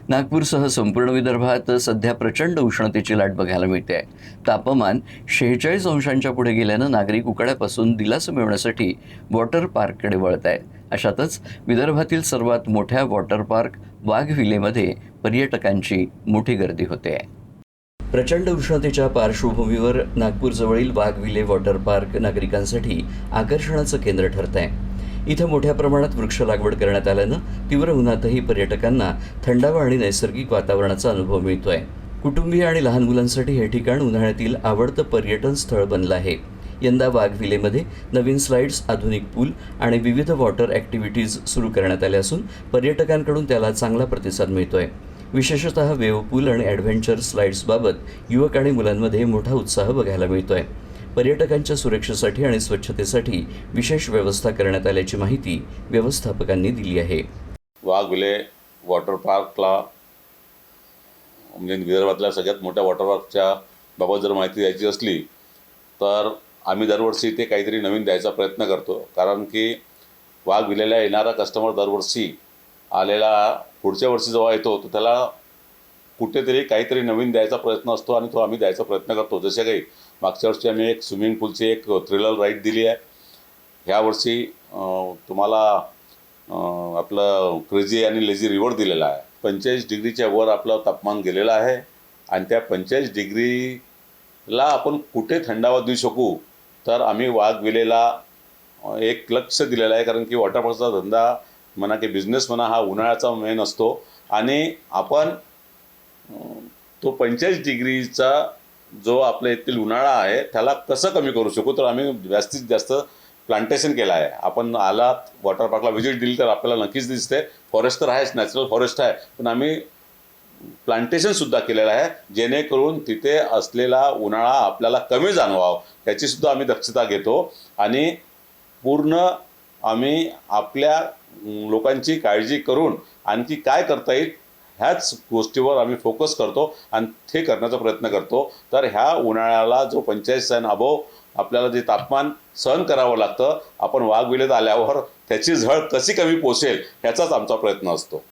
नागपूरसह संपूर्ण विदर्भात सध्या प्रचंड उष्णतेची लाट बघायला मिळते. तापमान 46 अंशांच्या पुढे गेल्यानं नागरिक उकाड्यापासून दिलासा मिळवण्यासाठी वॉटर पार्ककडे वळत आहेत. अशातच विदर्भातील सर्वात मोठ्या वॉटर पार्क वाघविलेमध्ये पर्यटकांची मोठी गर्दी होते. प्रचंड उष्णतेच्या पार्श्वभूमीवर नागपूरजवळील वाघविले वॉटर पार्क नागरिकांसाठी आकर्षणाचं केंद्र ठरत आहे. इथं मोठ्या प्रमाणात वृक्ष लागवड करण्यात आल्यानं तीव्र उन्हातही पर्यटकांना थंडावा आणि नैसर्गिक वातावरणाचा अनुभव मिळतोय. कुटुंबीय आणि लहान मुलांसाठी हे ठिकाण उन्हाळ्यातील आवडतं पर्यटन स्थळ बनलं आहे. यंदा वाघविलेमध्ये नवीन स्लाइड्स, आधुनिक पूल आणि विविध वॉटर ॲक्टिव्हिटीज सुरू करण्यात आल्या असून पर्यटकांकडून त्याला चांगला प्रतिसाद मिळतोय. विशेषतः वेव्ह पूल आणि ॲडव्हेंचर स्लाइड्सबाबत युवक आणि मुलांमध्ये मोठा उत्साह बघायला मिळतोय. पर्यटकांच्या सुरक्षेसाठी आणि स्वच्छतेसाठी विशेष व्यवस्था करण्यात आल्याची माहिती व्यवस्थापकांनी दिली आहे. वाघविले वॉटर पार्कला म्हणजे विदर्भातल्या सगळ्यात मोठ्या वॉटर पार्कच्या बाबत जर माहिती द्यायची असली तर आम्ही दरवर्षी ते काहीतरी नवीन द्यायचा प्रयत्न करतो. कारण की वाघविलेला येणारा कस्टमर दरवर्षी आलेला पुढच्या वर्षी जेव्हा येतो तर त्याला कुठेतरी काहीतरी नवीन द्यायचा प्रयत्न असतो आणि तो आम्ही द्यायचा प्रयत्न करतो. जसे काही मागच्या वर्षी आम्ही एक स्विमिंग पूलची एक थ्रिलर राईड दिली आहे. ह्या वर्षी तुम्हाला आपलं क्रेझी आणि लेझी रिव्हर दिलेला आहे. 45 डिग्रीच्या वर आपलं तापमान गेलेलं आहे आणि त्या 45 डिग्रीला आपण कुठे थंडावा देऊ शकू तर आम्ही वाघविलेला एक लक्ष दिलेलं आहे. कारण की वॉटर पार्कचा धंदा म्हणा की बिझनेस म्हणा हा उन्हाळ्याचा मेन असतो आणि आपण तो 45 डिग्रीचा जो आपल्या येथील उन्हाळा आहे त्याला कसं कमी करू शकू तर आम्ही जास्तीत जास्त प्लांटेशन केलं आहे. आपण आलात वॉटर पार्कला व्हिजिट दिली तर आपल्याला नक्कीच दिसते. फॉरेस्ट तर आहेच, नॅचरल फॉरेस्ट आहे, पण आम्ही प्लांटेशनसुद्धा केलेलं आहे जेणेकरून तिथे असलेला उन्हाळा आपल्याला कमी जाणवावं त्याचीसुद्धा आम्ही दक्षता घेतो आणि पूर्ण आम्ही आपल्या लोकांची काळजी करून आणखी काय करता येईल ह्याच गोष्टीवर आम्ही फोकस करतो आणि ते करण्याचा प्रयत्न करतो. तर ह्या उन्हाळ्याला जो 45 आणि अबोव आपल्याला जे तापमान सहन करावं लागतं आपण वाघविलेत आल्यावर त्याची झळ कशी कमी पोचेल ह्याचाच आमचा प्रयत्न असतो.